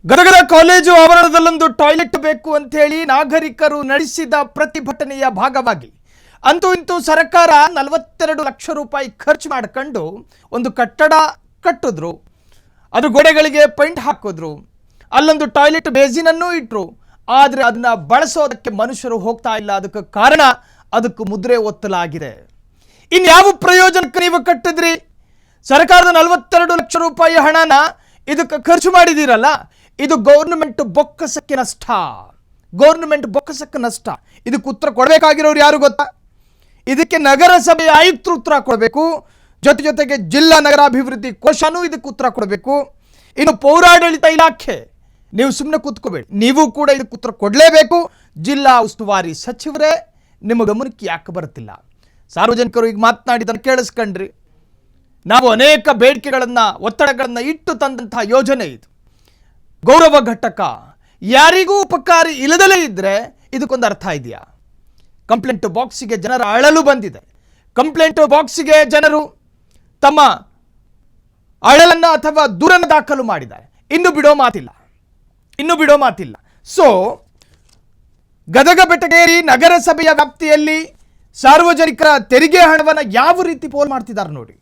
ಗದಗದ college ಆವರಣದಲ್ಲೊಂದು toilet ಬೇಕು ಅಂತ ಹೇಳಿ ನಾಗರಿಕರು ನಡೆಸಿದ ಪ್ರತಿಭಟನೆಯ ಭಾಗವಾಗಿ ಅಂತೂ ಇಂತೂ ಸರ್ಕಾರ 42 ಲಕ್ಷ ರೂಪಾಯಿ ಖರ್ಚು ಮಾಡಿಕೊಂಡು ಒಂದು ಕಟ್ಟಡ ಕಟ್ಟಿದ್ರು. ಅದು ಗೋಡೆಗಳಿಗೆ ಪೇಂಟ್ ಹಾಕಿದ್ರು, ಅಲ್ಲೊಂದು ಟಾಯ್ಲೆಟ್ ಬೇಸಿನ್ ಅನ್ನು ಇಟ್ರು. ಆದರೆ ಅದನ್ನ ಬಳಸೋದಕ್ಕೆ ಮನುಷ್ಯರು ಹೋಗ್ತಾ ಇಲ್ಲ. ಅದಕ್ಕೆ ಕಾರಣ ಅದಕ್ಕೆ ಮುದ್ರೆ ಒತ್ತಲಾಗಿದೆ. ಇನ್ಯಾವ ಪ್ರಯೋಜನಕ್ಕೆ ನೀವು ಕಟ್ಟಿದ್ರಿ? ಸರ್ಕಾರದ 42 ಲಕ್ಷ ರೂಪಾಯಿ ಹಣನ ಇದಕ್ಕೆ ಖರ್ಚು ಮಾಡಿದಿರಲ್ಲ, ಇದು ಗೌರ್ಮೆಂಟ್ ಬೊಕ್ಕಸಕ್ಕೆ ನಷ್ಟ. ಗೌರ್ಮೆಂಟ್ ಬೊಕ್ಕಸಕ್ಕೆ ನಷ್ಟ. ಇದಕ್ಕೆ ಉತ್ತರ ಕೊಡಬೇಕಾಗಿರೋರು ಯಾರು ಗೊತ್ತಾ? ಇದಕ್ಕೆ ನಗರಸಭೆಯ ಆಯುಕ್ತರು ಉತ್ತರ ಕೊಡಬೇಕು. ಜೊತೆಗೆ ಜಿಲ್ಲಾ ನಗರಾಭಿವೃದ್ಧಿ ಕೋಶನೂ ಇದಕ್ಕೆ ಉತ್ತರ ಕೊಡಬೇಕು. ಇನ್ನು ಪೌರಾಡಳಿತ ಇಲಾಖೆ, ನೀವು ಸುಮ್ಮನೆ ಕೂತ್ಕೋಬೇಡಿ, ನೀವು ಕೂಡ ಇದಕ್ಕೆ ಉತ್ತರ ಕೊಡಲೇಬೇಕು. ಜಿಲ್ಲಾ ಉಸ್ತುವಾರಿ ಸಚಿವರೇ, ನಿಮ್ಮ ಗಮನಕ್ಕೆ ಯಾಕೆ ಬರುತ್ತಿಲ್ಲ? ಸಾರ್ವಜನಿಕರು ಈಗ ಮಾತನಾಡಿದ್ದನ್ನು ಕೇಳಿಸ್ಕೊಂಡ್ರಿ. ನಾವು ಅನೇಕ ಬೇಡಿಕೆಗಳನ್ನು ಒತ್ತಡಗಳನ್ನು ಇಟ್ಟು ತಂದಂತಹ ಯೋಜನೆ ಇದು. ಗೌರವ ಘಟಕ ಯಾರಿಗೂ ಉಪಕಾರಿ ಇಲ್ಲದಲೇ ಇದ್ದರೆ ಇದಕ್ಕೊಂದು ಅರ್ಥ ಇದೆಯಾ? ಕಂಪ್ಲೇಂಟ್ ಬಾಕ್ಸಿಗೆ ಜನರ ಅಳಲು ಬಂದಿದೆ. ಕಂಪ್ಲೇಂಟ್ ಬಾಕ್ಸಿಗೆ ಜನರು ತಮ್ಮ ಅಳಲನ್ನು ಅಥವಾ ದೂರನ್ನು ದಾಖಲು ಮಾಡಿದ್ದಾರೆ. ಇನ್ನು ಬಿಡೋ ಮಾತಿಲ್ಲ. ಸೊ ಗದಗ ಬೆಟಗೇರಿ ನಗರಸಭೆಯ ವ್ಯಾಪ್ತಿಯಲ್ಲಿ ಸಾರ್ವಜನಿಕರ ತೆರಿಗೆ ಹಣವನ್ನು ಯಾವ ರೀತಿ ಪೋಲ್ ಮಾಡ್ತಿದ್ದಾರೆ ನೋಡಿ.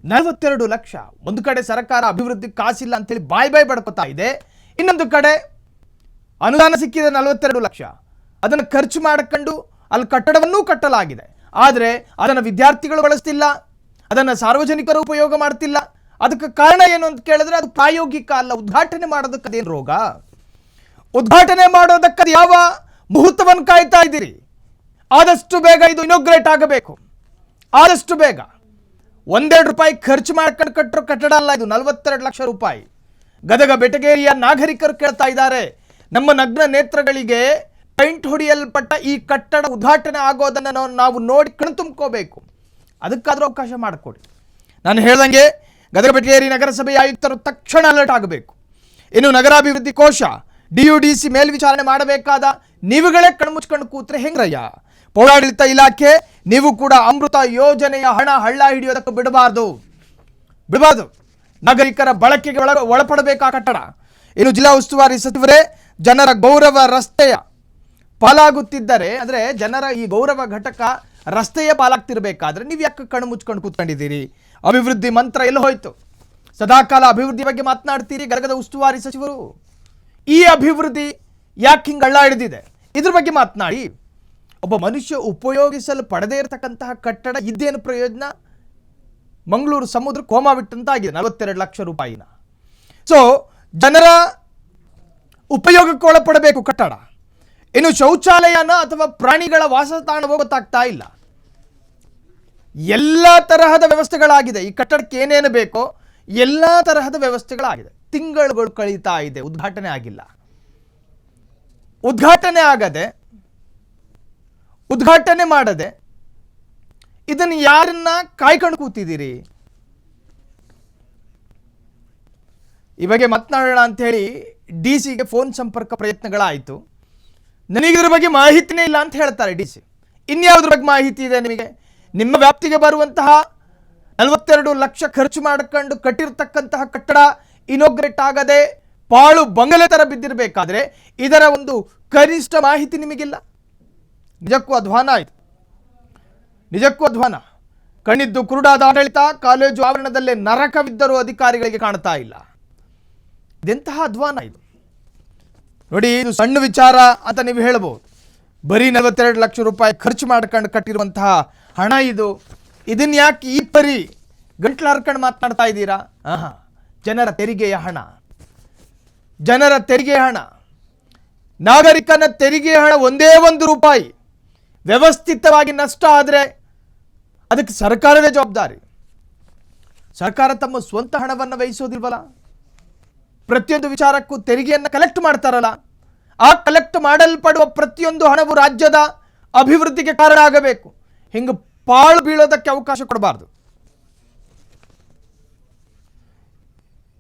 42 ಲಕ್ಷ. ಒಂದು ಕಡೆ ಸರ್ಕಾರ ಅಭಿವೃದ್ಧಿ ಕಾಸಿಲ್ಲ ಅಂತೇಳಿ ಬಾಯ್ ಬಡ್ಕೋತಾ ಇದೆ, ಇನ್ನೊಂದು ಕಡೆ ಅನುದಾನ ಸಿಕ್ಕಿದೆ 42 ಲಕ್ಷ. ಅದನ್ನು ಖರ್ಚು ಮಾಡಿಕೊಂಡು ಅಲ್ಲಿ ಕಟ್ಟಡವನ್ನೂ ಕಟ್ಟಲಾಗಿದೆ. ಆದರೆ ಅದನ್ನು ವಿದ್ಯಾರ್ಥಿಗಳು ಬಳಸ್ತಿಲ್ಲ, ಅದನ್ನು ಸಾರ್ವಜನಿಕರು ಉಪಯೋಗ ಮಾಡ್ತಿಲ್ಲ. ಅದಕ್ಕೆ ಕಾರಣ ಏನು ಅಂತ ಕೇಳಿದ್ರೆ ಅದು ಪ್ರಾಯೋಗಿಕ ಅಲ್ಲ. ಉದ್ಘಾಟನೆ ಮಾಡೋದಕ್ಕೆ ಅದೇನು ರೋಗ? ಉದ್ಘಾಟನೆ ಮಾಡೋದಕ್ಕೆ ಅದು ಯಾವ ಮುಹೂರ್ತವನ್ನು ಕಾಯ್ತಾ ಇದ್ದೀರಿ? ಆದಷ್ಟು ಬೇಗ ಇದು ಇನೋಗ್ರೇಟ್ ಆಗಬೇಕು. ಆದಷ್ಟು ಬೇಗ. 1-2 ರೂಪಾಯಿ ಖರ್ಚು ಮಾಡ್ಕೊಂಡು ಕಟ್ಟರೋ ಕಟ್ಟಡ ಅಲ್ಲ ಇದು, 42 ಲಕ್ಷ ರೂಪಾಯಿ. ಗದಗ ಬೆಟಗೇರಿಯ ನಾಗರಿಕರು ಕೇಳ್ತಾ ಇದ್ದಾರೆ, ನಮ್ಮ ನಗ್ನ ನೇತ್ರಗಳಿಗೆ ಪೈಂಟ್ ಹೊಡೆಯಲ್ಪಟ್ಟ ಈ ಕಟ್ಟಡ ಉದ್ಘಾಟನೆ ಆಗೋದನ್ನು ನಾವು ನೋಡಿ ಕಣ್ತುಂಬ್ಕೋಬೇಕು. ಅದಕ್ಕಾದರೂ ಅವಕಾಶ ಮಾಡಿಕೊಡಿ. ನಾನು ಹೇಳ್ದಂಗೆ ಗದಗ ಬೆಟಗೇರಿ ನಗರಸಭೆಯ ಆಯುಕ್ತರು ತಕ್ಷಣ ಅಲರ್ಟ್ ಆಗಬೇಕು. ಇನ್ನು ನಗರಾಭಿವೃದ್ಧಿ ಕೋಶ DUDC ಮೇಲ್ವಿಚಾರಣೆ ಮಾಡಬೇಕಾದ ನೀವುಗಳೇ ಕಣ್ಮುಚ್ಕೊಂಡು ಕೂತ್ರೆ ಹೆಂಗ್ರಯ್ಯ? ಪೌರಾಡಳಿತ ಇಲಾಖೆ, ನೀವು ಕೂಡ ಅಮೃತ ಯೋಜನೆಯ ಹಣ ಹಳ್ಳ ಹಿಡಿಯೋದಕ್ಕೆ ಬಿಡಬಾರ್ದು. ನಾಗರಿಕರ ಬಳಕೆಗೆ ಒಳಪಡಬೇಕಾ ಕಟ್ಟಡ. ಇನ್ನು ಜಿಲ್ಲಾ ಉಸ್ತುವಾರಿ ಸಚಿವರೇ, ಜನರ ಗೌರವ ರಸ್ತೆಯ ಪಾಲಾಗುತ್ತಿದ್ದರೆ, ಅಂದರೆ ಜನರ ಈ ಗೌರವ ಘಟಕ ರಸ್ತೆಯ ಪಾಲಾಗ್ತಿರ್ಬೇಕಾದ್ರೆ ನೀವು ಯಾಕೆ ಕಣ್ಣು ಮುಚ್ಕೊಂಡು ಕೂತ್ಕೊಂಡಿದ್ದೀರಿ? ಅಭಿವೃದ್ಧಿ ಮಂತ್ರ ಎಲ್ಲಿ ಹೋಯ್ತು? ಸದಾಕಾಲ ಅಭಿವೃದ್ಧಿ ಬಗ್ಗೆ ಮಾತನಾಡ್ತೀರಿ ಗದಗದ ಉಸ್ತುವಾರಿ ಸಚಿವರು. ಈ ಅಭಿವೃದ್ಧಿ ಯಾಕೆ ಹಿಂಗೆ ಹಳ್ಳ ಹಿಡಿದಿದೆ ಇದ್ರ ಬಗ್ಗೆ ಮಾತನಾಡಿ. ಒಬ್ಬ ಮನುಷ್ಯ ಉಪಯೋಗಿಸಲು ಪಡೆದೇ ಇರತಕ್ಕಂತಹ ಕಟ್ಟಡ ಇದ್ದೇನು ಪ್ರಯೋಜನ? ಮಂಗಳೂರು ಸಮುದ್ರ ಕೋಮಾ ಬಿಟ್ಟಂತಾಗಿದೆ 42 ಲಕ್ಷ ರೂಪಾಯಿನ. ಸೊ ಜನರ ಉಪಯೋಗಕ್ಕೆ ಒಳಪಡಬೇಕು ಕಟ್ಟಡ. ಇನ್ನು ಶೌಚಾಲಯನ ಅಥವಾ ಪ್ರಾಣಿಗಳ ವಾಸಸ್ಥಾನವೋ ಗೊತ್ತಾಗ್ತಾ ಇಲ್ಲ. ಎಲ್ಲ ತರಹದ ವ್ಯವಸ್ಥೆಗಳಾಗಿದೆ. ಈ ಕಟ್ಟಡಕ್ಕೆ ಏನೇನು ಬೇಕೋ ಎಲ್ಲ ತರಹದ ವ್ಯವಸ್ಥೆಗಳಾಗಿದೆ. ತಿಂಗಳುಗಳು ಕಳೀತಾ ಇದೆ, ಉದ್ಘಾಟನೆ ಆಗಿಲ್ಲ. ಉದ್ಘಾಟನೆ ಆಗದೆ, ಉದ್ಘಾಟನೆ ಮಾಡದೆ ಇದನ್ನು ಯಾರನ್ನ ಕಾಯ್ಕೊಂಡು ಕೂತಿದ್ದೀರಿ? ಈ ಬಗ್ಗೆ ಮಾತನಾಡೋಣ ಅಂತ ಹೇಳಿ DC ಗೆ ಫೋನ್ ಸಂಪರ್ಕ ಪ್ರಯತ್ನಗಳಾಯಿತು. ನನಗಿದ್ರ ಬಗ್ಗೆ ಮಾಹಿತಿನೇ ಇಲ್ಲ ಅಂತ ಹೇಳ್ತಾರೆ DC. ಇನ್ಯಾವುದ್ರ ಬಗ್ಗೆ ಮಾಹಿತಿ ಇದೆ ನಿಮಗೆ? ನಿಮ್ಮ ವ್ಯಾಪ್ತಿಗೆ ಬರುವಂತಹ 42 ಲಕ್ಷ ಖರ್ಚು ಮಾಡಿಕೊಂಡು ಕಟ್ಟಿರ್ತಕ್ಕಂತಹ ಕಟ್ಟಡ ಇನೋಗ್ರೇಟ್ ಆಗದೆ ಪಾಳು ಬಂಗಲೆ ಥರ ಬಿದ್ದಿರಬೇಕಾದ್ರೆ ಇದರ ಒಂದು ಕನಿಷ್ಠ ಮಾಹಿತಿ ನಿಮಗಿಲ್ಲ. ನಿಜಕ್ಕೂ ಅಧ್ವಾನ ಆಯಿತು, ನಿಜಕ್ಕೂ ಅಧ್ವಾನ. ಕಣ್ಣಿದ್ದು ಕುರುಡಾದ ಆಡಳಿತ. ಕಾಲೇಜು ಆವರಣದಲ್ಲೇ ನರಕವಿದ್ದರೂ ಅಧಿಕಾರಿಗಳಿಗೆ ಕಾಣ್ತಾ ಇಲ್ಲ. ಇದೆಂತಹ ಅಧ್ವಾನ ಇದು ನೋಡಿ. ಇದು ಸಣ್ಣ ವಿಚಾರ ಅಂತ ನೀವು ಹೇಳ್ಬೋದು. ಬರೀ 42 ಲಕ್ಷ ರೂಪಾಯಿ ಖರ್ಚು ಮಾಡ್ಕೊಂಡು ಕಟ್ಟಿರುವಂತಹ ಹಣ ಇದು. ಇದನ್ನ ಯಾಕೆ ಈ ಪರಿ ಗಂಟ್ಲು ಹರ್ಕೊಂಡು ಮಾತನಾಡ್ತಾ ಇದ್ದೀರಾ? ಜನರ ತೆರಿಗೆಯ ಹಣ, ಜನರ ತೆರಿಗೆ ಹಣ, ನಾಗರಿಕನ ತೆರಿಗೆ ಹಣ. 1 ರೂಪಾಯಿ ವ್ಯವಸ್ಥಿತವಾಗಿ ನಷ್ಟ ಆದರೆ ಅದಕ್ಕೆ ಸರ್ಕಾರವೇ ಜವಾಬ್ದಾರಿ. ಸರ್ಕಾರ ತಮ್ಮ ಸ್ವಂತ ಹಣವನ್ನು ವಹಿಸೋದಿಲ್ವಲ್ಲ. ಪ್ರತಿಯೊಂದು ವಿಚಾರಕ್ಕೂ ತೆರಿಗೆಯನ್ನು ಕಲೆಕ್ಟ್ ಮಾಡ್ತಾರಲ್ಲ. ಆ ಕಲೆಕ್ಟ್ ಮಾಡಲ್ಪಡುವ ಪ್ರತಿಯೊಂದು ಹಣವು ರಾಜ್ಯದ ಅಭಿವೃದ್ಧಿಗೆ ಕಾರಣ ಆಗಬೇಕು. ಹಿಂಗೆ ಪಾಳು ಬೀಳೋದಕ್ಕೆ ಅವಕಾಶ ಕೊಡಬಾರ್ದು.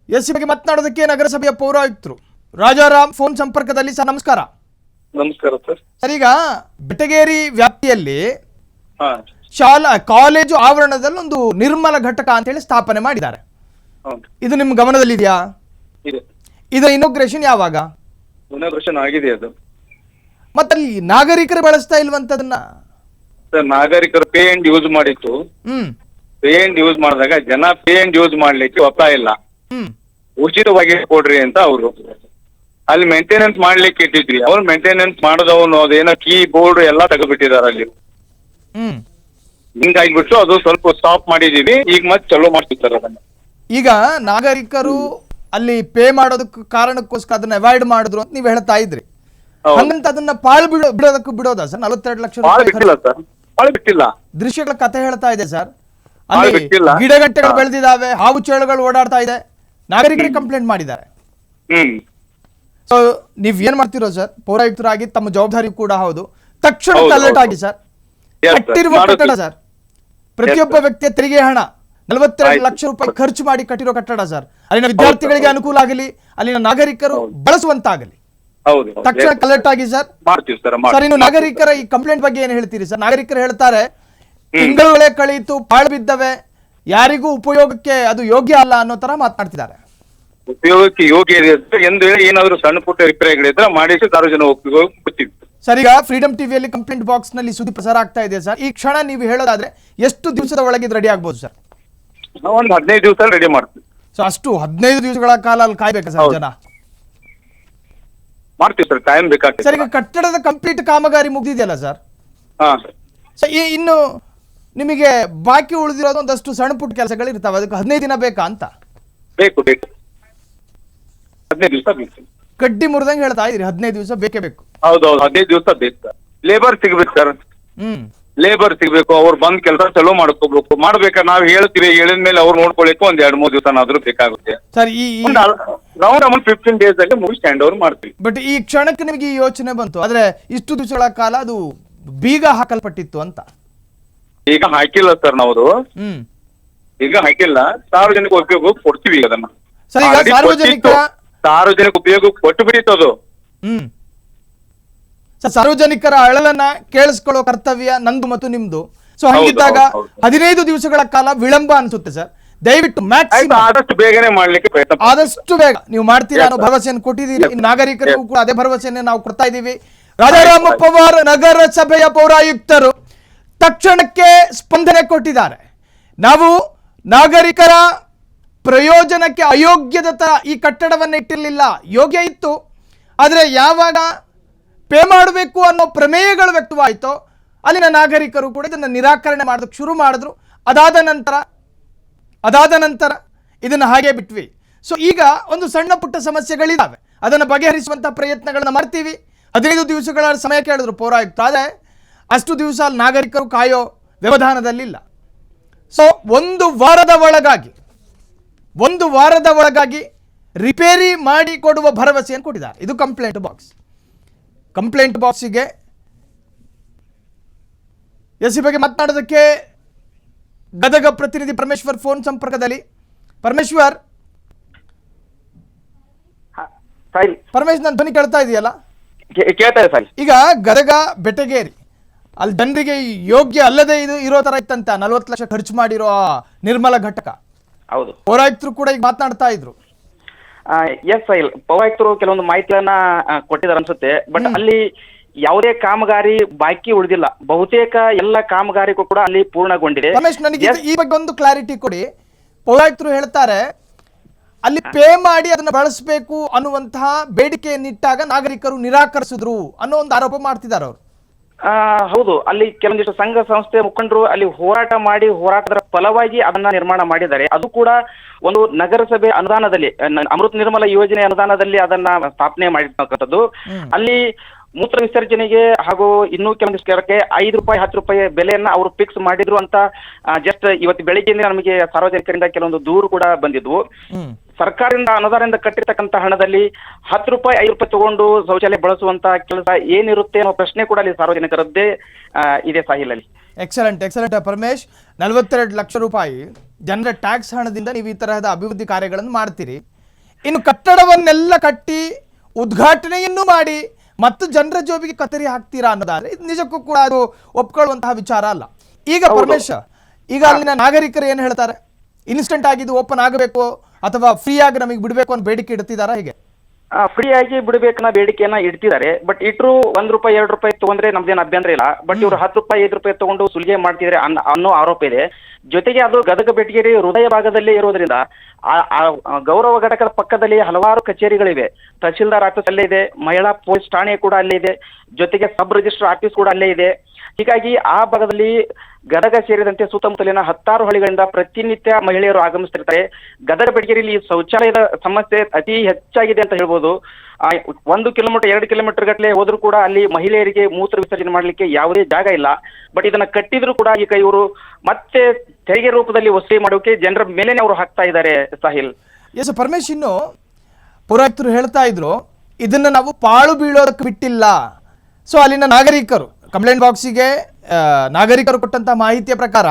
ಎಸ್ ಬಗ್ಗೆ ಮಾತನಾಡೋದಕ್ಕೆ ನಗರಸಭೆಯ ಪೌರಾಯುಕ್ತರು ರಾಜಾರಾಮ್ ಫೋನ್ ಸಂಪರ್ಕದಲ್ಲಿ. ಸರ್ ನಮಸ್ಕಾರ. ನಮಸ್ಕಾರ ಸರ್. ಈಗ ಬೆಟಗೇರಿ ವ್ಯಾಪ್ತಿಯಲ್ಲಿ ಕಾಲೇಜು ಆವರಣದಲ್ಲಿ ಒಂದು ನಿರ್ಮಲ ಘಟಕ ಅಂತ ಹೇಳಿ ಸ್ಥಾಪನೆ ಮಾಡಿದ್ದಾರೆ. ಇದು ನಿಮ್ಮ ಗಮನದಲ್ಲಿದೆಯಾ? ಇದರ ಇನೋಗ್ರೇಷನ್ ಯಾವಾಗ? ಇನಾಗ್ರೇಷನ್ ಆಗಿದೆ ಅದು. ಮತ್ತಲ್ಲಿ ನಾಗರಿಕರು ಬಳಸ್ತಾ ಇಲ್ವಂತದನ್ನ? ಸರ್, ನಾಗರಿಕರು ಪೇ ಅಂಡ್ ಯೂಸ್ ಮಾಡಿತ್ತು. ಹ್ಮ್ ಪೇ ಅಂಡ್ ಯೂಸ್ ಮಾಡಿದಾಗ ಜನ ಪೇ ಅಂಡ್ ಯೂಸ್ ಮಾಡ್ಲಿಕ್ಕೆ ಒತ್ತಾಯ ಇಲ್ಲ, ಹ್ಮ್ ಉಚಿತವಾಗಿ ಕೊಡ್ರಿ ಅಂತ ಅವರು. ಅಲ್ಲಿ ಮೇಂಟೆನೆನ್ಸ್ ಮಾಡ್ಲಿಕ್ಕೆ ಇಟ್ಟಿದ್ರಿ, ಅವ್ರು ಮೇಂಟೆನೆನ್ಸ್ ಮಾಡೋದವನು ಅದೇನೋ ಕೀ ಬೋರ್ಡ್ ಎಲ್ಲ ತೆಗೆದ್ಬಿಟ್ಟಿದಾರೆ ಅಲ್ಲಿ. ಹ್ಮ್ ಹಿಂಗಾಗ್ಬಿಟ್ಟು ಅದು ಸ್ವಲ್ಪ ಸ್ಟಾಪ್ ಮಾಡಿದೀವಿ. ಈಗ ಮತ್ತೆ ಚಲೋ ಮಾಡ್ತಿರ್ತಾರೆ ಅದನ್ನ. ಈಗ ನಾಗರಿಕರು ಅಲ್ಲಿ ಪೇ ಮಾಡೋದಕ್ಕೆ ಕಾರಣಕ್ಕೋಸ್ಕರ ಅದನ್ನ ಅವಾಯ್ಡ್ ಮಾಡಿದ್ರು ಅಂತ ನೀವು ಹೇಳ್ತಾ ಇದ್ರಿ. ಹೌದು. ಹಂಗಂತ ಅದನ್ನ ಬಿಡೋದಕ್ಕೂ ಬಿಡೋದಾ ಸರ್? 42 ಲಕ್ಷ ಬಾಳ ರೂಪಾಯಿ ಬಿಟ್ಟಿಲ್ಲ ಸರ್, ಬಾಳ ಬಿಟ್ಟಿಲ್ಲ. ದೃಶ್ಯಗಳ ಕಥೆ ಹೇಳ್ತಾ ಇದೆ ಸರ್. ಬಾಳ ಅಲ್ಲಿ ಬಿಟ್ಟಿಲ್ಲ. ಗಿಡಗಂಟೆಗಳು ಬೆಳೆದಿದ್ದಾವೆ, ಹಾವು ಚೇಳುಗಳು ಓಡಾಡ್ತಾ ಇದೆ, ನಾಗರಿಕರಿಗೆ ಕಂಪ್ಲೇಂಟ್ ಮಾಡಿದ್ದಾರೆ. ಹ್ಮ್ ಸೊ ನೀವ್ ಏನ್ ಮಾಡ್ತಿರೋ ಸರ್? ಪೌರಾಯುಕ್ತರಾಗಿ ತಮ್ಮ ಜವಾಬ್ದಾರಿ ಕೂಡ ಹೌದು. ತಕ್ಷಣ ಹೌದು, ಅಲರ್ಟ್ ಹೌದು. ಆಗಿ ಸರ್. Yes, sir. ಕಟ್ಟಿರುವ ಮಾಡುತ್ತೆ. ಕಟ್ಟಡ ಸರ್, ಪ್ರತಿಯೊಬ್ಬ Yes, sir. ವ್ಯಕ್ತಿಯ ತೆರಿಗೆ ಹಣ 42 ಆಯ್ತು. ಲಕ್ಷ ರೂಪಾಯಿ ಖರ್ಚು ಮಾಡಿ ಕಟ್ಟಿರೋ ಕಟ್ಟಡ ಸರ್. ಅಲ್ಲಿನ ವಿದ್ಯಾರ್ಥಿಗಳಿಗೆ ಹೌದು. ಅನುಕೂಲ ಆಗಲಿ, ಅಲ್ಲಿನ ನಾಗರಿಕರು ಹೌದು. ಬಳಸುವಂತಾಗಲಿ. ಹೌದು, ಹೌದು. ತಕ್ಷಣ Yes, sir. ಅಲರ್ಟ್ ಆಗಿ ಸರ್. ಮಾಡ್ತೀವಿ ಸರ್. ಸರ್, ಇನ್ನು ನಾಗರಿಕರ ಈ ಕಂಪ್ಲೇಂಟ್ ಬಗ್ಗೆ ಏನ್ ಹೇಳ್ತೀರಿ ಸರ್? ನಾಗರಿಕರು ಹೇಳ್ತಾರೆ ತಿಂಗಳೇ ಕಳೀತು, ಪಾಳು ಬಿದ್ದವೆ, ಯಾರಿಗೂ ಉಪಯೋಗಕ್ಕೆ ಅದು ಯೋಗ್ಯ ಅಲ್ಲ ಅನ್ನೋ ತರ ಮಾತನಾಡ್ತಿದ್ದಾರೆ. ಉಪಯೋಗಕ್ಕೆ ಯೋಗ್ಯ ಇದೆ ಅಂತ ಎಂದು ಹೇಳಿ ಏನಾದ್ರು ಸಣ್ಣ ಪುಟ್ಟ ರಿಪೇರಿಗಳಿದ್ರೆ ಮಾಡಿಸಿ ಸಾರ್ವಜನಿಕ ಉಪಯೋಗ ಕೊಡ್ತೀವಿ. ಸರ್, ಈಗ ಫ್ರೀಡಮ್ ಟಿವಿಯಲ್ಲಿ ಕಂಪ್ಲೇಂಟ್ ಬಾಕ್ಸ್ ನಲ್ಲಿ ಸುದ್ದಿ ಪ್ರಸಾರ ಆಗ್ತಾ ಇದೆ ಸರ್. ಈ ಕ್ಷಣ ನೀವು ಹೇಳೋದಾದ್ರೆ ಎಷ್ಟು ದಿವಸದ ಒಳಗೆ ರೆಡಿ ಆಗ್ಬೋದು ಸರ್? ನಾವು ಒಂದು 15 ದಿವಸ ರೆಡಿ ಮಾಡ್ತೀವಿ. ಸೊ ಅಷ್ಟು 15 ದಿವಸಗಳ ಕಾಲ ಅಲ್ಲಿ ಕಾಯ್ಬೇಕಾ ಸರ್ ಹೌದು. ಜನ? ಮಾಡ್ತೀವಿ ಸರ್, ಟೈಮ್ ಸರ್, ಬೇಕಾಗ್ತದೆ. ಈಗ ಕಟ್ಟಡದ ಕಂಪ್ಲೀಟ್ ಕಾಮಗಾರಿ ಮುಗ್ದಿದೆಯಲ್ಲ ಸರ್? ಹಾ, ಸೊ ಇನ್ನು ನಿಮಗೆ ಬಾಕಿ ಉಳಿದಿರೋದು ಒಂದಷ್ಟು ಸಣ್ಣ ಪುಟ್ಟ ಕೆಲಸಗಳು ಇರ್ತಾವೆ, ಅದಕ್ಕೆ 15 ದಿನ ಬೇಕಾ ಅಂತ? ಬೇಕು ಬೇಕು, 15 ದಿವಸ ಬೇಕು. ಕಡ್ಡಿ ಮುರಿದಂಗೆ ಹೇಳ್ತಾ ಇದ್ರಿ, 15 ದಿವಸ ಬೇಕೇ ಬೇಕು. ಹೌದೌದು, 15 ದಿವಸ ಬೇಕು ಸರ್. ಲೇಬರ್ ಸಿಗ್ಬೇಕು ಸರ್, ಹ್ಮ್ ಲೇಬರ್ ಸಿಗ್ಬೇಕು. ಅವ್ರು ಬಂದ್ ಕೆಲಸ ಚಲೋ ಮಾಡ್ಕೋಬೇಕು. ಮಾಡ್ಬೇಕಾದ್ರೆ ನಾವ್ ಹೇಳ್ತೀವಿ, ಹೇಳಿದ ಮೇಲೆ ಅವ್ರು ನೋಡ್ಕೊಳಿಕ್ಕೆ ಒಂದ್ 2-3 ದಿವಸನಾದ್ರೂ ಬೇಕಾಗುತ್ತೆ. ಸರ್, ರೌಂಡ್ ಅಮೌಂಟ್ 15 ಡೇಸ್ ಅಲ್ಲಿ ಮುಗಿಸಿ ಹ್ಯಾಂಡ್ ಓವರ್ ಮಾಡ್ತೀವಿ. ಬಟ್ ಈ ಕ್ಷಣಕ್ಕೆ ನಿಮಗೆ ಈ ಯೋಚನೆ ಬಂತು, ಆದ್ರೆ ಇಷ್ಟು ದಿವಸಗಳ ಕಾಲ ಅದು ಬೀಗ ಹಾಕಲ್ಪಟ್ಟಿತ್ತು ಅಂತ? ಈಗ ಹಾಕಿಲ್ಲ ಸರ್ ನಾವು, ಹ್ಮ್ ಈಗ ಹಾಕಿಲ್ಲ. ಸಾರ್ವಜನಿಕ ಉಪಯೋಗ ಕೊಡ್ತೀವಿ ಅದನ್ನ. ಸರ್, ಈಗ Already ಸಾರ್ವಜನಿಕ ಸಾರ್ವಜನಿಕ ಉಪಯೋಗ ಕೊಟ್ಟು ಬಿಡಿತದು. ಹ್ಮ್ ಸರ್, ಸಾರ್ವಜನಿಕರ ಅಳಲನ್ನ ಕೇಳಿಸ್ಕೊಳ್ಳೋ ಕರ್ತವ್ಯ ನಂದು ಮತ್ತು ನಿಮ್ದು. ಸೊ ಹಂಗಿದ್ದಾಗ ಹೌದು. 15 ದಿವಸಗಳ ಕಾಲ ವಿಳಂಬ ಅನ್ಸುತ್ತೆ ಸರ್. ದಯವಿಟ್ಟು ಆಯ್ತು, ಮ್ಯಾಕ್ಸಿಮಮ್ ಆದಷ್ಟು ಬೇಗನೆ ಮಾಡ್ಲಿಕ್ಕೆ ಪ್ರಯತ್ನ ಪಡ್ತೀವಿ. ಆದಷ್ಟು ಬೇಗ ನೀವು ಮಾಡ್ತೀರಾ ಅನ್ನೋ ಭರವಸೆಯನ್ನು ಕೊಟ್ಟಿದ್ದೀರಿ. Yes, sir. ನಾಗರಿಕರಿಗೂ ಕೂಡ ಅದೇ ಭರವಸೆಯನ್ನು ನಾವು ಕೊಡ್ತಾ ಇದ್ದೀವಿ. ರಾಜಾರಾಮ ಪವಾರ್ ನಗರಸಭೆಯ ಪೌರಾಯುಕ್ತರು ತಕ್ಷಣಕ್ಕೆ ಸ್ಪಂದನೆ ಕೊಟ್ಟಿದ್ದಾರೆ. ನಾವು ನಾಗರಿಕರ ಪ್ರಯೋಜನಕ್ಕೆ ಅಯೋಗ್ಯದ ತರ ಈ ಕಟ್ಟಡವನ್ನು ಇಟ್ಟಿರಲಿಲ್ಲ, ಯೋಗ್ಯ ಇತ್ತು. ಆದರೆ ಯಾವಾಗ ಪೇ ಮಾಡಬೇಕು ಅನ್ನೋ ಪ್ರಮೇಯಗಳು ವ್ಯಕ್ತವಾಯಿತೋ ಅಲ್ಲಿನ ನಾಗರಿಕರು ಕೂಡ ಇದನ್ನು ನಿರಾಕರಣೆ ಮಾಡೋದಕ್ಕೆ ಶುರು ಮಾಡಿದ್ರು. ಅದಾದ ನಂತರ ಇದನ್ನು ಹಾಗೆ ಬಿಟ್ವಿ. ಸೊ ಈಗ ಒಂದು ಸಣ್ಣ ಪುಟ್ಟ ಸಮಸ್ಯೆಗಳಿದ್ದಾವೆ, ಅದನ್ನು ಬಗೆಹರಿಸುವಂಥ ಪ್ರಯತ್ನಗಳನ್ನ ಮಾಡ್ತೀವಿ. 15 ದಿವಸಗಳ ಸಮಯ ಕೇಳಿದ್ರು ಪೌರಾಯುಕ್ತ, ಆದರೆ ಅಷ್ಟು ದಿವಸ ಅಲ್ಲಿ ನಾಗರಿಕರು ಕಾಯೋ ವ್ಯವಧಾನದಲ್ಲಿಲ್ಲ. ಸೊ ಒಂದು ವಾರದ ಒಳಗಾಗಿ ರಿಪೇರಿ ಮಾಡಿ ಕೊಡುವ ಭರವಸೆಯನ್ನು ಕೊಟ್ಟಿದ್ದಾರೆ. ಇದು ಕಂಪ್ಲೇಂಟ್ ಬಾಕ್ಸಿಗೆ ಎಸ್ ಬಗ್ಗೆ ಮಾತನಾಡೋದಕ್ಕೆ ಗದಗ ಪ್ರತಿನಿಧಿ ಪರಮೇಶ್ವರ್ ಫೋನ್ ಸಂಪರ್ಕದಲ್ಲಿ. ಪರಮೇಶ್ವರ್, ನನ್ನ ಧ್ವನಿ ಕೇಳ್ತಾ ಇದೆಯಲ್ಲ? ಕೇಳ್ತಾ ಇದೆ ಸರ್. ಈಗ ಗದಗ ಬೆಟಗೇರಿ ಅಲ್ಲಿ ಜನರಿಗೆ ಯೋಗ್ಯ ಅಲ್ಲದೆ ಇದು ಇರೋ ತರ ಇತ್ತಂತ 40 ಲಕ್ಷ ಖರ್ಚು ಮಾಡಿರೋ ಆ ನಿರ್ಮಲ ಘಟಕ. ಹೌದು, ಪೌರಾಯುಕ್ತರು ಕೂಡ ಈಗ ಮಾತನಾಡ್ತಾ ಇದ್ರು. ಎಸ್ ಸೈಲ್ ಪೌರಾಯುಕ್ತರು ಕೆಲವೊಂದು ಮಾಹಿತಿಯನ್ನ ಕೊಟ್ಟಿದ್ದಾರೆ ಅನ್ಸುತ್ತೆ. ಬಟ್ ಅಲ್ಲಿ ಯಾವುದೇ ಕಾಮಗಾರಿ ಬಾಕಿ ಉಳಿದಿಲ್ಲ. ಬಹುತೇಕ ಎಲ್ಲ ಕಾಮಗಾರಿಗೂ ಕೂಡ ಅಲ್ಲಿ ಪೂರ್ಣಗೊಂಡಿದೆ. ರಮೇಶ್, ನನಗೆ ಈ ಬಗ್ಗೆ ಒಂದು ಕ್ಲಾರಿಟಿ ಕೊಡಿ. ಪೌರಾಯುಕ್ತರು ಹೇಳ್ತಾರೆ ಅಲ್ಲಿ ಪೇ ಮಾಡಿ ಅದನ್ನ ಬಳಸಬೇಕು ಅನ್ನುವಂತಹ ಬೇಡಿಕೆಯನ್ನಿಟ್ಟಾಗ ನಾಗರಿಕರು ನಿರಾಕರಿಸಿದ್ರು ಅನ್ನೋ ಒಂದು ಆರೋಪ ಮಾಡ್ತಿದ್ದಾರೆ ಅವರು. ಹೌದು, ಅಲ್ಲಿ ಕೆಲವೊಂದಿಷ್ಟು ಸಂಘ ಸಂಸ್ಥೆ ಮುಖಂಡರು ಅಲ್ಲಿ ಹೋರಾಟ ಮಾಡಿ ಹೋರಾಟದ ಫಲವಾಗಿ ಅದನ್ನ ನಿರ್ಮಾಣ ಮಾಡಿದ್ದಾರೆ. ಅದು ಕೂಡ ಒಂದು ನಗರಸಭೆ ಅನುದಾನದಲ್ಲಿ, ಅಮೃತ್ ನಿರ್ಮಲ ಯೋಜನೆ ಅನುದಾನದಲ್ಲಿ ಅದನ್ನ ಸ್ಥಾಪನೆ ಮಾಡಿರ್ತಕ್ಕಂಥದ್ದು. ಅಲ್ಲಿ ಮೂತ್ರ ವಿಸರ್ಜನೆಗೆ ಹಾಗೂ ಇನ್ನೂ ಕೆಲವೊಂದಿಷ್ಟು 5 ರೂಪಾಯಿ 10 ರೂಪಾಯಿ ಬೆಲೆಯನ್ನ ಅವರು ಫಿಕ್ಸ್ ಮಾಡಿದ್ರು ಅಂತ ಜಸ್ಟ್ ಇವತ್ತು ಬೆಳಿಗ್ಗೆಯಿಂದ ನಮಗೆ ಸಾರ್ವಜನಿಕರಿಂದ ಕೆಲವೊಂದು ದೂರು ಕೂಡ ಬಂದಿದ್ವು. ಸರ್ಕಾರದಿಂದ ಅನುದಾನದಿಂದ ಕಟ್ಟಿರ್ತಕ್ಕಂಥ ಹಣದಲ್ಲಿ 10 ರೂಪಾಯಿ 5 ರೂಪಾಯಿ ತಗೊಂಡು ಶೌಚಾಲಯ ಬಳಸುವಂತ ಕೆಲಸ ಏನಿರುತ್ತೆ ಅನ್ನೋ ಪ್ರಶ್ನೆ ಕೂಡ ಅಲ್ಲಿ ಸಾರ್ವಜನಿಕರದ್ದೇ ಇದೆ ಸಾಹಿಲ್ ಅಲ್ಲಿ. ಎಕ್ಸಲೆಂಟ್ ಪರಮೇಶ್, 42 ಲಕ್ಷ ರೂಪಾಯಿ ಜನರ ಟ್ಯಾಕ್ಸ್ ಹಣದಿಂದ ನೀವು ಈ ತರಹದ ಅಭಿವೃದ್ಧಿ ಕಾರ್ಯಗಳನ್ನು ಮಾಡ್ತೀರಿ. ಇನ್ನು ಕಟ್ಟಡವನ್ನೆಲ್ಲ ಕಟ್ಟಿ ಉದ್ಘಾಟನೆಯನ್ನು ಮಾಡಿ ಮತ್ತು ಜನರ ಜೋಬಿಗೆ ಕತ್ತರಿ ಹಾಕ್ತೀರಾ ಅನ್ನೋದಾದ್ರೆ ಇದು ನಿಜಕ್ಕೂ ಕೂಡ ಅದು ಒಪ್ಕೊಳ್ಳುವಂತಹ ವಿಚಾರ ಅಲ್ಲ. ಈಗ ಪರಮೇಶ್, ಈಗ ಅಲ್ಲಿನ ನಾಗರಿಕರು ಏನು ಹೇಳ್ತಾರೆ? ಇನ್ಸ್ಟೆಂಟ್ ಆಗಿ ಇದು ಓಪನ್ ಆಗಬೇಕು ಅಥವಾ ಫ್ರೀ ಆಗಿ ನಮಗೆ ಬಿಡಬೇಕು ಅಂತ ಬೇಡಿಕೆ ಇಡ್ತಿದಾರಾ? ಹೇಗೆ? ಫ್ರೀ ಆಗಿ ಬಿಡಬೇಕನ್ನ ಬೇಡಿಕೆಯನ್ನ ಇಡ್ತಿದ್ದಾರೆ. ಬಟ್ ಇಟ್ರು ₹1 ₹2 ತಗೊಂಡ್ರೆ ನಮ್ದೇನು ಅಭ್ಯಂತರ ಇಲ್ಲ. ಬಟ್ ಇವ್ರು ₹10 ₹5 ತಗೊಂಡು ಸುಲಿಗೆ ಮಾಡ್ತಿದ್ರೆ ಅನ್ನೋ ಆರೋಪ ಇದೆ. ಜೊತೆಗೆ ಅದು ಗದಗ ಬೆಟಗೇರಿ ಹೃದಯ ಭಾಗದಲ್ಲೇ ಇರೋದ್ರಿಂದ ಆ ಗೌರವ ಘಟಕದ ಪಕ್ಕದಲ್ಲಿ ಹಲವಾರು ಕಚೇರಿಗಳಿವೆ. ತಹಶೀಲ್ದಾರ್ ಆಫೀಸ್ ಅಲ್ಲೇ ಇದೆ, ಮಹಿಳಾ ಪೊಲೀಸ್ ಠಾಣೆ ಕೂಡ ಅಲ್ಲೇ ಇದೆ, ಜೊತೆಗೆ ಸಬ್ ರಿಜಿಸ್ಟರ್ ಆಫೀಸ್ ಕೂಡ ಅಲ್ಲೇ ಇದೆ. ಹೀಗಾಗಿ ಆ ಭಾಗದಲ್ಲಿ ಗದಗ ಸೇರಿದಂತೆ ಸುತ್ತಮುತ್ತಲಿನ 10 ಹಳ್ಳಿಗಳಿಂದ ಪ್ರತಿನಿತ್ಯ ಮಹಿಳೆಯರು ಆಗಮಿಸ್ತಿರ್ತಾರೆ. ಗದಗ ಬೆಟಗೇರಿಯಲ್ಲಿ ಶೌಚಾಲಯದ ಸಮಸ್ಯೆ ಅತಿ ಹೆಚ್ಚಾಗಿದೆ ಅಂತ ಹೇಳ್ಬೋದು. 1 ಕಿಲೋಮೀಟರ್ 2 ಕಿಲೋಮೀಟರ್ ಗಟ್ಟಲೆ ಹೋದ್ರೂ ಕೂಡ ಅಲ್ಲಿ ಮಹಿಳೆಯರಿಗೆ ಮೂತ್ರ ವಿಸರ್ಜನೆ ಮಾಡಲಿಕ್ಕೆ ಯಾವುದೇ ಜಾಗ ಇಲ್ಲ. ಬಟ್ ಇದನ್ನ ಕಟ್ಟಿದ್ರು ಕೂಡ ಈಗ ಇವರು ಮತ್ತೆ ತೆರಿಗೆ ರೂಪದಲ್ಲಿ ವಸೂಲಿ ಮಾಡೋಕೆ ಜನರ ಮೇಲೇನೆ ಅವರು ಹಾಕ್ತಾ ಇದ್ದಾರೆ. ಸಾಹಿಲ್, ಎಸ್ ಪರಮೇಶ್, ಇನ್ನು ಪುರೋಹಿತರು ಹೇಳ್ತಾ ಇದ್ರು ಇದನ್ನ ನಾವು ಪಾಳು ಬೀಳೋದಕ್ಕೆ ಬಿಟ್ಟಿಲ್ಲ. ಸೊ ಅಲ್ಲಿನ ನಾಗರಿಕರು ಕಂಪ್ಲೇಂಟ್ ಬಾಕ್ಸಿಗೆ ನಾಗರಿಕರು ಕೊಟ್ಟಂತ ಮಾಹಿತಿಯ ಪ್ರಕಾರ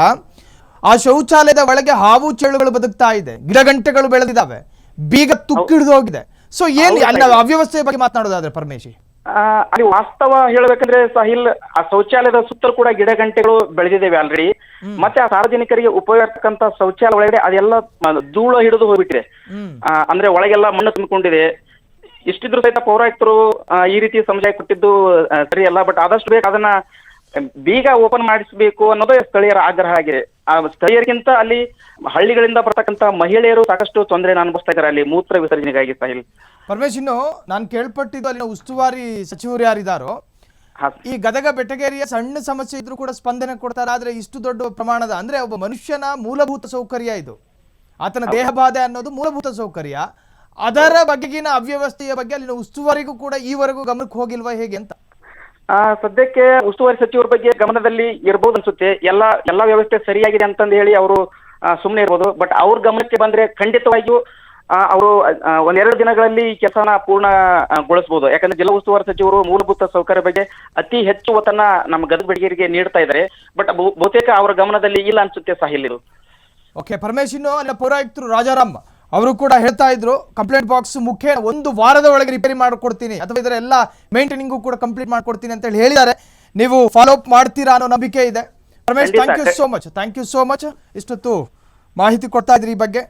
ಆ ಶೌಚಾಲಯದ ಒಳಗೆ ಹಾವು ಚೇಳುಗಳು ಬದುಕ್ತಾ ಇದೆ, ಗಿಡಗಂಟೆಗಳು ಬೆಳೆದಿದ್ದಾವೆ, ಬೀಗ ತುಕ್ಕಿಡಿದು ಹೋಗಿದೆ. ಸೊ ಏನು ಅಲ್ಲಿ ಅವ್ಯವಸ್ಥೆಯ ಬಗ್ಗೆ ಮಾತನಾಡೋದಾದ್ರೆ ಪರಮೇಶಿ, ಅಲ್ಲಿ ವಾಸ್ತವ ಹೇಳ್ಬೇಕಂದ್ರೆ ಸಾಹಿಲ್, ಆ ಶೌಚಾಲಯದ ಸುತ್ತಲೂ ಕೂಡ ಗಿಡ ಗಂಟೆಗಳು ಬೆಳೆದಿದ್ದೇವೆ ಆಲ್ರೆಡಿ. ಮತ್ತೆ ಆ ಸಾರ್ವಜನಿಕರಿಗೆ ಉಪಯೋಗಿಸ್ತಕ್ಕಂತ ಶೌಚಾಲಯ ಒಳಗಡೆ ಅದೆಲ್ಲ ಧೂಳು ಹಿಡಿದು ಹೋಗ್ಬಿಟ್ಟಿದೆ. ಅಂದ್ರೆ ಒಳಗೆಲ್ಲ ಮಣ್ಣು ತುಂಬಿಕೊಂಡಿದೆ. ಇಷ್ಟಿದ್ರು ಸಹಿತ ಪೌರಾಯುಕ್ತರು ಈ ರೀತಿ ಸಮಜಾಯ ಕೊಟ್ಟಿದ್ದು ಸರಿಯಲ್ಲ. ಬಟ್ ಆದಷ್ಟು ಬೇಗ ಅದನ್ನ ಬೀಗ ಓಪನ್ ಮಾಡಿಸಬೇಕು ಅನ್ನೋದೇ ಸ್ಥಳೀಯರ ಆಗ್ರಹ ಆಗಿದೆ. ಆ ಸ್ಥಳೀಯರಿಗಿಂತ ಅಲ್ಲಿ ಹಳ್ಳಿಗಳಿಂದ ಬರ್ತಕ್ಕಂಥ ಮಹಿಳೆಯರು ಸಾಕಷ್ಟು ತೊಂದರೆಯನ್ನು ಅನುಭವಿಸ್ತಾ ಇದ್ದಾರೆ ಅಲ್ಲಿ ಮೂತ್ರ ವಿಸರ್ಜನೆಗಾಗಿ. ಸಾಹಿಲ್, ಪರಮೇಶ್, ಇನ್ನು ನಾನು ಕೇಳ್ಪಟ್ಟಿದ್ದು ಅಲ್ಲಿನ ಉಸ್ತುವಾರಿ ಸಚಿವರು ಯಾರಿದ್ದಾರೋ ಈ ಗದಗ ಬೆಟಗೇರಿಯ ಸಣ್ಣ ಸಮಸ್ಯೆ ಇದ್ರೂ ಕೂಡ ಸ್ಪಂದನೆ ಕೊಡ್ತಾರೆ. ಆದ್ರೆ ಇಷ್ಟು ದೊಡ್ಡ ಪ್ರಮಾಣದ ಅಂದ್ರೆ ಒಬ್ಬ ಮನುಷ್ಯನ ಮೂಲಭೂತ ಸೌಕರ್ಯ ಇದು, ಆತನ ದೇಹ ಬಾಧೆ ಅನ್ನೋದು ಮೂಲಭೂತ ಸೌಕರ್ಯ. ಅದರ ಬಗೆಗಿನ ಅವ್ಯವಸ್ಥೆಯ ಬಗ್ಗೆ ಅಲ್ಲಿನ ಉಸ್ತುವಾರಿಗೂ ಕೂಡ ಈವರೆಗೂ ಗಮನಕ್ಕೆ ಹೋಗಿಲ್ವಾ ಹೇಗೆ ಅಂತ? ಸದ್ಯಕ್ಕೆ ಉಸ್ತುವಾರಿ ಸಚಿವರ ಬಗ್ಗೆ ಗಮನದಲ್ಲಿ ಇರ್ಬೋದು ಅನ್ಸುತ್ತೆ. ಎಲ್ಲ ವ್ಯವಸ್ಥೆ ಸರಿಯಾಗಿದೆ ಅಂತಂದು ಹೇಳಿ ಅವರು ಸುಮ್ಮನೆ ಇರ್ಬೋದು. ಬಟ್ ಅವ್ರ ಗಮನಕ್ಕೆ ಬಂದ್ರೆ ಖಂಡಿತವಾಗಿಯೂ ಅವರು 1-2 ದಿನಗಳಲ್ಲಿ ಈ ಕೆಲಸನ ಪೂರ್ಣಗೊಳಿಸಬಹುದು. ಯಾಕಂದ್ರೆ ಜಿಲ್ಲಾ ಉಸ್ತುವಾರಿ ಸಚಿವರು ಮೂಲಭೂತ ಸೌಕರ್ಯ ಬಗ್ಗೆ ಅತಿ ಹೆಚ್ಚು ಒತ್ತನ್ನ ನಮ್ಮ ಗದಗ ಬೆಟಗೇರಿಗೆ ನೀಡ್ತಾ ಇದ್ದಾರೆ. ಬಟ್ ಬಹುತೇಕ ಅವರ ಗಮನದಲ್ಲಿ ಇಲ್ಲ ಅನ್ಸುತ್ತೆ ಸಾಹಿಲ್ ಇದು. ಓಕೆ ಪರಮೇಶ್, ಇನ್ನು ಅಲ್ಲ ಪೌರಾಯುಕ್ತರು ರಾಜಾರಾಮ್ ಅವರು ಕೂಡ ಹೇಳ್ತಾ ಇದ್ರು ಕಂಪ್ಲೇಂಟ್ ಬಾಕ್ಸ್ ಮುಖೇನ 1 ವಾರದ ಒಳಗೆ ರಿಪೇರಿ ಮಾಡಿಕೊಡ್ತೀನಿ ಅಥವಾ ಇದರ ಎಲ್ಲ ಮೇಂಟೈನಿಂಗು ಕೂಡ ಕಂಪ್ಲೀಟ್ ಮಾಡ್ಕೊಡ್ತೀನಿ ಅಂತ ಹೇಳಿದ್ದಾರೆ. ನೀವು ಫಾಲೋ ಅಪ್ ಮಾಡ್ತೀರಾ ಅನ್ನೋ ನಂಬಿಕೆ ಇದೆ. Paramesh, thank you so much ಇಷ್ಟೊತ್ತು ಮಾಹಿತಿ ಕೊಡ್ತಾ ಇದ್ರಿ ಈ ಬಗ್ಗೆ.